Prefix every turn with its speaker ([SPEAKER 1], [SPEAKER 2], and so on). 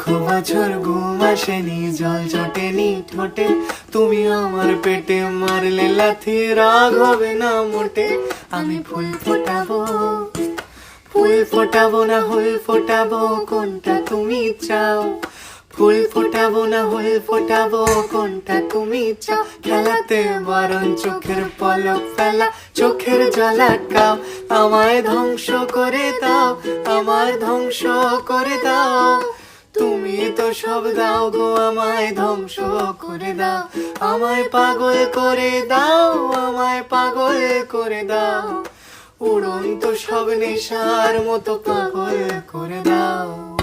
[SPEAKER 1] বছর ঘুম আসেনি, জল জটেনি ঠোঁটে, তুমি আমার পেটে মারলে লাথি, রাগ হবে না মোটে। আমি ফুল ফোটাবো, ফুল ফোটাবো না হুল ফোটাবো, কোনটা তুমি চাও? ফুল ফোটাবো না হুল ফোটাবো, কোনটা তুমি চাও? খেলাতে বারণ, চোখের পলক ফেলা, চোখের জল আটকাও। আমায় ধ্বংস করে দাও, আমায় ধ্বংস করে দাও। তুমি তো সব দাও গো, আমায় ধ্বংস করে দাও। আমায় পাগল করে দাও, আমায় পাগল করে দাও। উড়ন্ত সব নেশার মতো পাগল করে দাও।